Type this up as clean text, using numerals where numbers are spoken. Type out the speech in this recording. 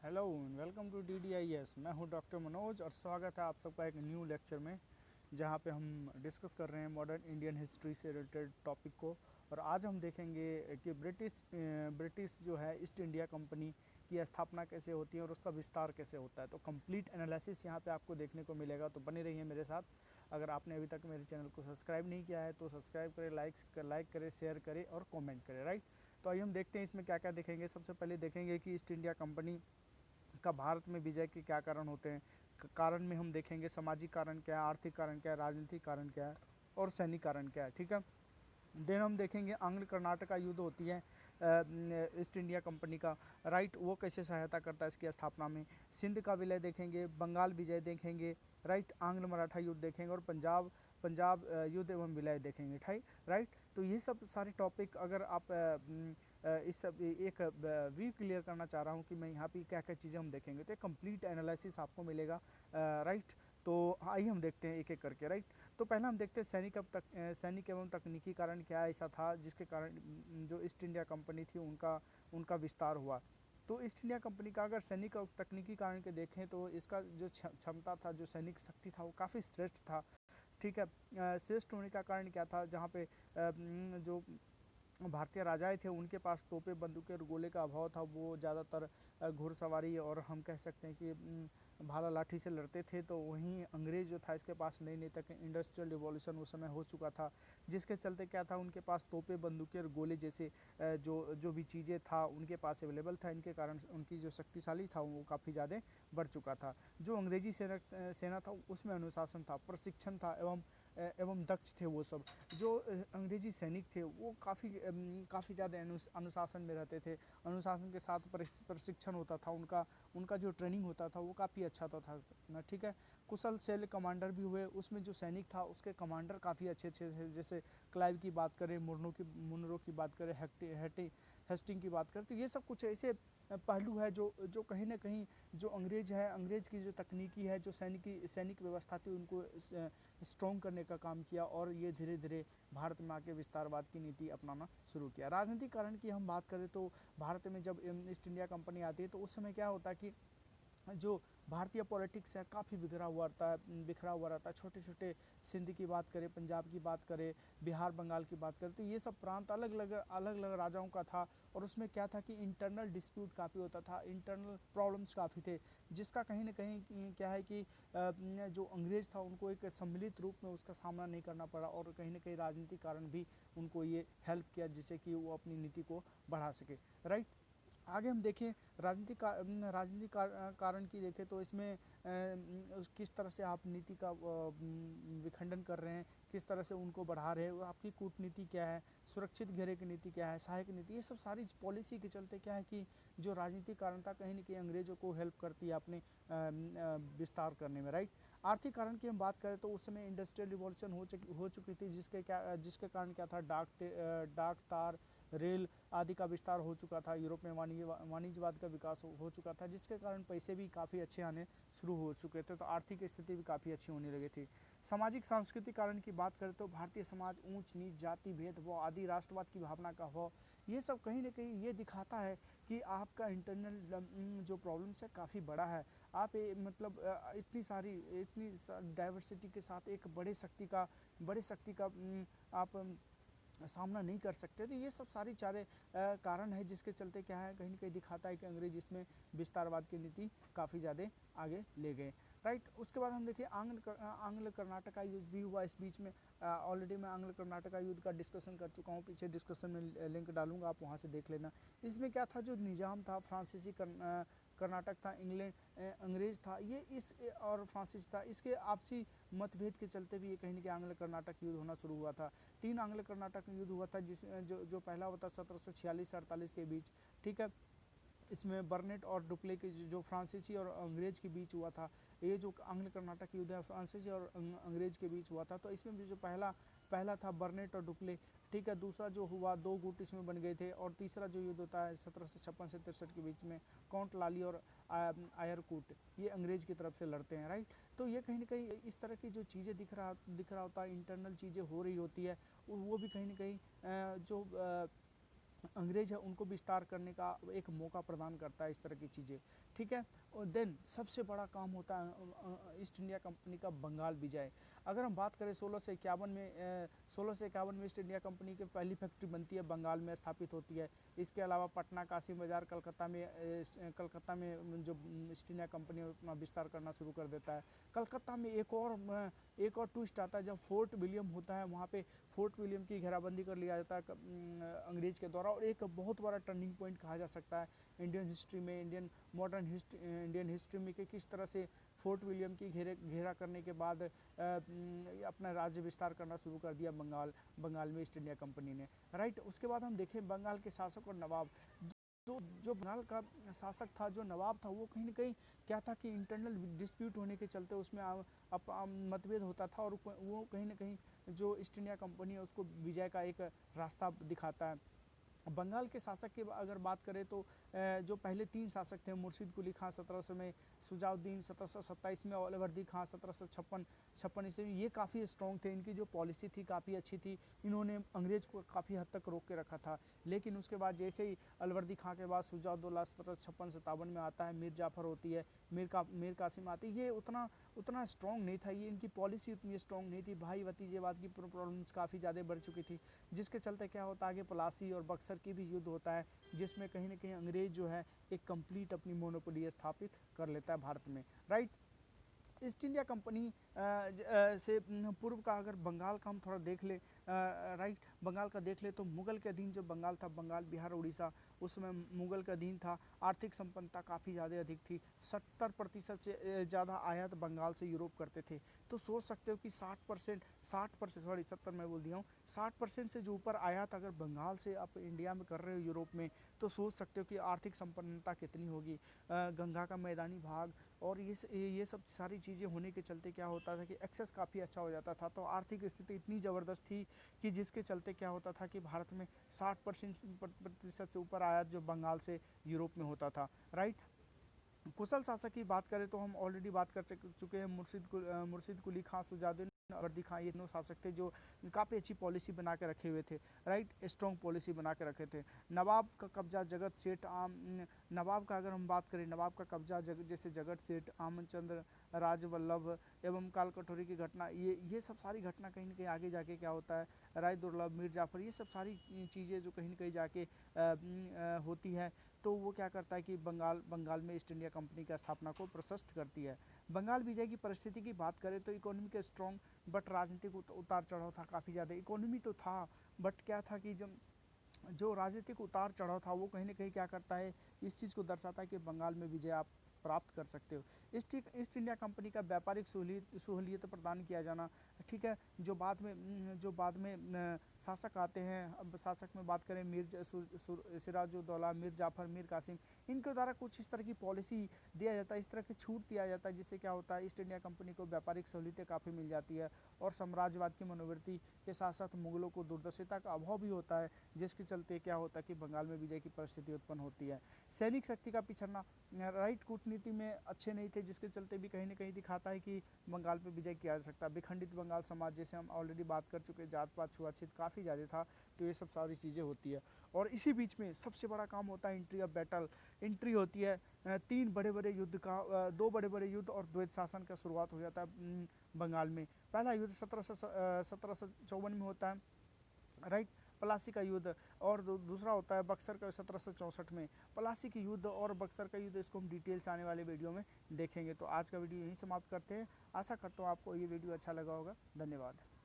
Hello welcome to DDIS। मैं हूं doctor Manoj और स्वागत है आप सबका एक न्यू लेक्चर में, जहां पे हम डिस्कस कर रहे हैं मॉडर्न इंडियन हिस्ट्री से रिलेटेड टॉपिक को। और आज हम देखेंगे कि ब्रिटिश जो है ईस्ट इंडिया कंपनी की स्थापना कैसे होती है और उसका विस्तार कैसे होता है। तो कंप्लीट एनालिसिस यहां पे आपको देखने को मिलेगा, तो बने रहिए मेरे साथ। अगर आपने अभी तक मेरे चैनल को सब्सक्राइब नहीं किया है तो सब्सक्राइब करें, लाइक करें, शेयर करें और कॉमेंट करें, राइट। तो आइए हम देखते हैं इसमें क्या क्या देखेंगे। सबसे पहले देखेंगे कि ईस्ट इंडिया कंपनी का भारत में विजय के क्या कारण होते हैं। कारण में हम देखेंगे सामाजिक कारण क्या है, आर्थिक कारण क्या है, राजनीतिक कारण क्या है और सैनिक कारण क्या है, ठीक है। देन हम देखेंगे आंग्ल कर्नाटका युद्ध होती है ईस्ट इंडिया कंपनी का, राइट, वो कैसे सहायता करता है इसकी स्थापना में। सिंध का विलय देखेंगे, बंगाल विजय देखेंगे, राइट, आंग्ल मराठा युद्ध देखेंगे और पंजाब पंजाब युद्ध एवं विलय देखेंगे, राइट। तो ये सब सारे टॉपिक अगर आप इस सब एक व्यू क्लियर करना चाह रहा हूँ कि मैं यहाँ पे क्या क्या चीज़ें हम देखेंगे, तो एक कंप्लीट एनालिसिस आपको मिलेगा, राइट। तो आइए हम देखते हैं एक एक करके, राइट। तो पहला हम देखते हैं सैनिक एवं तकनीकी कारण क्या ऐसा था जिसके कारण जो ईस्ट इंडिया कंपनी थी उनका विस्तार हुआ। तो ईस्ट इंडिया कंपनी का अगर सैनिक और तकनीकी कारण के देखें तो इसका जो क्षमता था, जो सैनिक शक्ति था, वो काफ़ी श्रेष्ठ था, ठीक है। श्रेष्ठ होने का कारण क्या था, जहाँ पे जो भारतीय राजाएं थे उनके पास तोपे, बंदूकें और गोले का अभाव था। वो ज़्यादातर घुड़सवारी और हम कह सकते हैं कि भाला लाठी से लड़ते थे। तो वहीं अंग्रेज़ जो था इसके पास नई नई तक इंडस्ट्रियल रिवॉल्यूशन उस समय हो चुका था, जिसके चलते क्या था, उनके पास तोपे, बंदूकें और गोले जैसे जो जो भी चीज़ें था उनके पास अवेलेबल था। इनके कारण उनकी जो शक्तिशाली था वो काफ़ी ज़्यादा बढ़ चुका था। जो अंग्रेजी सेना था उसमें अनुशासन था, प्रशिक्षण था एवं दक्ष थे वो सब। जो अंग्रेजी सैनिक थे वो काफ़ी ज़्यादा अनुशासन में रहते थे। अनुशासन के साथ प्रशिक्षण होता था उनका, उनका जो ट्रेनिंग होता था वो काफ़ी अच्छा होता था, ठीक है। कुशल शैल्य कमांडर भी हुए, उसमें जो सैनिक था उसके कमांडर काफ़ी अच्छे अच्छे थे। जैसे क्लाइव की बात करें, मुनरो की बात करें, हेस्टिंग की बात करें, तो ये सब कुछ ऐसे पहलू है जो जो कहीं ना कहीं जो अंग्रेज की जो तकनीकी है, जो सैनिक व्यवस्था थी, उनको स्ट्रॉन्ग करने का काम किया और ये धीरे धीरे भारत में आके विस्तारवाद की नीति अपनाना शुरू किया। राजनीतिक कारण की हम बात करें तो भारत में जब ईस्ट इंडिया कंपनी आती है तो उस समय क्या होता है कि जो भारतीय पॉलिटिक्स है काफ़ी बिखरा हुआ रहता है। छोटे छोटे सिंध की बात करें, पंजाब की बात करें, बिहार बंगाल की बात करें, तो ये सब प्रांत अलग अलग राजाओं का था। और उसमें क्या था कि इंटरनल डिस्प्यूट काफ़ी होता था, इंटरनल प्रॉब्लम्स काफ़ी थे, जिसका कहीं ना कहीं क्या है कि जो अंग्रेज़ था उनको एक सम्मिलित रूप में उसका सामना नहीं करना पड़ा। और कहीं ना कहीं राजनीतिक कारण भी उनको ये हेल्प किया जिससे कि वो अपनी नीति को बढ़ा सके, राइट। आगे हम देखें कारण की देखें तो इसमें किस तरह से आप नीति का विखंडन कर रहे हैं, किस तरह से उनको बढ़ा रहे हैं, आपकी कूटनीति क्या है, सुरक्षित घेरे की नीति क्या है, सहायक नीति, ये सब सारी पॉलिसी के चलते क्या है कि जो राजनीतिक कारण था कहीं ना कहीं अंग्रेजों को हेल्प करती है अपने विस्तार करने में, राइट। आर्थिक कारण की हम बात करें तो उस समय इंडस्ट्रियल रिवॉल्यूशन हो चुकी थी, जिसके कारण क्या था, डाक तार, रेल आदि का विस्तार हो चुका था। यूरोप में वाणिज्यवाद का विकास हो चुका था, जिसके कारण पैसे भी काफ़ी अच्छे आने शुरू हो चुके थे। तो आर्थिक स्थिति भी काफ़ी अच्छी होने लगी थी। सामाजिक सांस्कृतिक कारण की बात करें तो भारतीय समाज ऊंच नीच, जाति भेदभाव आदि, राष्ट्रवाद की भावना का अभाव, ये सब कहीं ना कहीं ये दिखाता है कि आपका इंटरनल जो प्रॉब्लम्स है काफ़ी बड़ा है। आप मतलब इतनी डाइवर्सिटी के साथ एक बड़े शक्ति का आप सामना नहीं कर सकते। तो ये सब सारी चारे कारण है जिसके चलते क्या है, कहीं ना कहीं दिखाता है कि अंग्रेज इसमें विस्तारवाद की नीति काफ़ी ज़्यादा आगे ले गए, राइट। उसके बाद हम देखिए आंग्ल कर्नाटका युद्ध भी हुआ इस बीच में। ऑलरेडी मैं आंग्ल कर्नाटका युद्ध का डिस्कशन कर चुका हूँ, पीछे डिस्कशन में लिंक डालूंगा, आप वहाँ से देख लेना। इसमें क्या था, जो निज़ाम था फ्रांसीसी कर्नाटक था, अंग्रेज था, ये इस और फ्रांसीसी था, इसके आपसी मतभेद के चलते भी ये कहीं ना कहीं आंग्ल कर्नाटक युद्ध होना शुरू हुआ था। 3 आंग्ल कर्नाटक युद्ध हुआ था, जिस जो पहला हुआ था 1746 से 48 के बीच, ठीक है। इसमें बर्नेट और डुप्ले के जो फ्रांसीसी और अंग्रेज के बीच हुआ था। ये जो आंग्ल कर्नाटक युद्ध है फ्रांसीसी और अंग्रेज के बीच हुआ था। तो इसमें भी जो पहला था बर्नेट और डुप्ले, ठीक है। दूसरा जो हुआ, 2 गुट इसमें बन गए थे। और तीसरा जो युद्ध होता है 1756 से 63 के बीच में, काउंट लाली और आयरकूट, ये अंग्रेज की तरफ से लड़ते हैं, राइट। तो ये कहीं ना कहीं इस तरह की जो चीज़ें दिख रहा होता है, इंटरनल चीज़ें हो रही होती है, वो भी कहीं ना कहीं जो अंग्रेज है उनको विस्तार करने का एक मौका प्रदान करता है, इस तरह की चीज़ें, ठीक है। और देन सबसे बड़ा काम होता है ईस्ट इंडिया कंपनी का बंगाल विजय। अगर हम बात करें 1651 में ईस्ट इंडिया कंपनी की पहली फैक्ट्री बनती है, बंगाल में स्थापित होती है। इसके अलावा पटना, कासिम बाजार, कलकत्ता में जो ईस्ट इंडिया कंपनी अपना विस्तार करना शुरू कर देता है। कलकत्ता में एक और ट्विस्ट आता है, जब फोर्ट विलियम होता है वहाँ पे फोर्ट विलियम की घेराबंदी कर लिया जाता है अंग्रेज के द्वारा, और एक बहुत बड़ा टर्निंग पॉइंट कहा जा सकता है इंडियन हिस्ट्री में, इंडियन हिस्ट्री में, कि किस तरह से फोर्ट विलियम की घेरा करने के बाद अपना राज्य विस्तार करना शुरू कर दिया बंगाल में ईस्ट इंडिया कंपनी ने, राइट। उसके बाद हम देखें बंगाल के शासक और नवाब। तो जो बंगाल का शासक था, जो नवाब था, वो कहीं ना कहीं क्या था कि इंटरनल डिस्प्यूट होने के चलते उसमें मतभेद होता था, और वो कहीं ना कहीं जो ईस्ट इंडिया कंपनी है उसको विजय का एक रास्ता दिखाता है। बंगाल के शासक की अगर बात करें तो जो पहले 3 शासक थे, मुर्शिद कुली खां 1700 में, शुजाउद्दीन 1727 में, और अलवर्दी खां 1756 ईस्वी में, ये काफ़ी स्ट्रॉन्ग थे। इनकी जो पॉलिसी थी काफ़ी अच्छी थी, इन्होंने अंग्रेज को काफ़ी हद तक रोक के रखा था। लेकिन उसके बाद जैसे ही अलवर्दी खां के बाद शुजाउद्दौला 1756-57 में आता है, मीर जाफर होती है, मीर कासिम आती है, ये उतना स्ट्रॉन्ग नहीं था, ये इनकी पॉलिसी उतनी स्ट्रॉन्ग नहीं थी। भाई भतीजेवाद की प्रॉब्लम्स काफ़ी ज़्यादा बढ़ चुकी थी, जिसके चलते क्या होता है, आगे प्लासी और बक्सर की भी युद्ध होता है, जिसमें कहीं ना कहीं अंग्रेज जो है एक कंप्लीट अपनी मोनोपोली स्थापित कर लेता है भारत में, राइट। ईस्ट इंडिया कंपनी से पूर्व का अगर बंगाल का हम थोड़ा देख ले, राइट, बंगाल का देख ले, तो मुगल के अधीन जो बंगाल था, बंगाल, बिहार, उड़ीसा, उसमें मुगल का अधीन था। आर्थिक संपन्नता काफ़ी ज़्यादा अधिक थी, 70% से ज़्यादा आयात बंगाल से यूरोप करते थे। तो सोच सकते हो कि 60%, 70 मैं बोल दिया हूँ, 60% से जो ऊपर आयात अगर बंगाल से आप इंडिया में कर रहे हो, यूरोप में, तो सोच सकते हो कि आर्थिक संपन्नता कितनी होगी। गंगा का मैदानी भाग और ये सब सारी चीज़ें होने के चलते क्या होता था कि एक्सेस काफ़ी अच्छा हो जाता था। तो आर्थिक स्थिति इतनी ज़बरदस्त थी कि जिसके चलते क्या होता था कि भारत में 60% से ऊपर आयात जो बंगाल से यूरोप में होता था, राइट। कुशल शासक की बात करें तो हम ऑलरेडी बात कर चुके हैं, मुर्शिद कुली खां, शुजाउद्दीन अलवर्दी खां, ये दोनों शासक थे जो काफ़ी अच्छी पॉलिसी बना के रखे हुए थे, राइट, स्ट्रॉन्ग पॉलिसी बना के रखे थे। नवाब का कब्जा जगत सेठ नवाब का अगर हम बात करें, नवाब का कब्जा जैसे जगत सेठ, आमचंद्र, राजवल्लभ एवं कालकटोरी की घटना, ये सब सारी घटना कहीं ना कहीं आगे जाके क्या होता है, राय दुर्लभ, मीर जाफर, ये सब सारी चीज़ें जो कहीं ना कहीं जाके होती है, तो वो क्या करता है कि बंगाल में ईस्ट इंडिया कंपनी की स्थापना को प्रशस्त करती है। बंगाल विजय की परिस्थिति की बात करें तो इकोनॉमी के स्ट्रॉन्ग, बट राजनीतिक उतार चढ़ाव था काफ़ी ज़्यादा। इकोनॉमी तो था, बट क्या था कि जो राजनीतिक उतार चढ़ाव था वो कहीं ना कहीं क्या करता है, इस चीज़ को दर्शाता है कि बंगाल में विजय आप प्राप्त कर सकते हो। ईस्ट इंडिया कंपनी का व्यापारिक सहूलियत प्रदान किया जाना, ठीक है। जो बाद में शासक आते हैं, अब शासक में बात करें, सिराजुद्दौला, मीर जाफर, मीर कासिम, इनके द्वारा कुछ इस तरह की पॉलिसी दिया जाता है, इस तरह की छूट दिया जाता है, जिससे क्या होता है, ईस्ट इंडिया कंपनी को व्यापारिक सहूलियतें काफ़ी मिल जाती है, और साम्राज्यवाद की मनोवृत्ति के साथ साथ मुगलों को दूरदर्शिता का अभाव भी होता है, जिसके चलते क्या होता है कि बंगाल में विजय की परिस्थिति उत्पन्न होती है। सैनिक शक्ति का पिछड़ना, राइट, कूटनीति में अच्छे नहीं थे, जिसके चलते भी कहीं ना कहीं दिखाता है कि बंगाल पे विजय किया जा सकता है। विखंडित बंगाल समाज, जैसे हम ऑलरेडी बात कर चुके, जात पात छुआछूत काफ़ी ज़्यादा था, तो ये सब सारी चीज़ें होती है। और इसी बीच में सबसे बड़ा काम होता है एंट्री ऑफ बैटल। एंट्री होती है 3 बड़े बड़े युद्ध का, 2 बड़े बड़े युद्ध और द्वैत शासन का शुरुआत हो जाता है बंगाल में। पहला युद्ध 1754 में होता है, राइट, प्लासी का युद्ध, और दूसरा होता है बक्सर का 1764 में। प्लासी की युद्ध और बक्सर का युद्ध, इसको हम डिटेल्स आने वाले वीडियो में देखेंगे। तो आज का वीडियो यहीं समाप्त करते हैं। आशा करता हूँ आपको ये वीडियो अच्छा लगा होगा। धन्यवाद।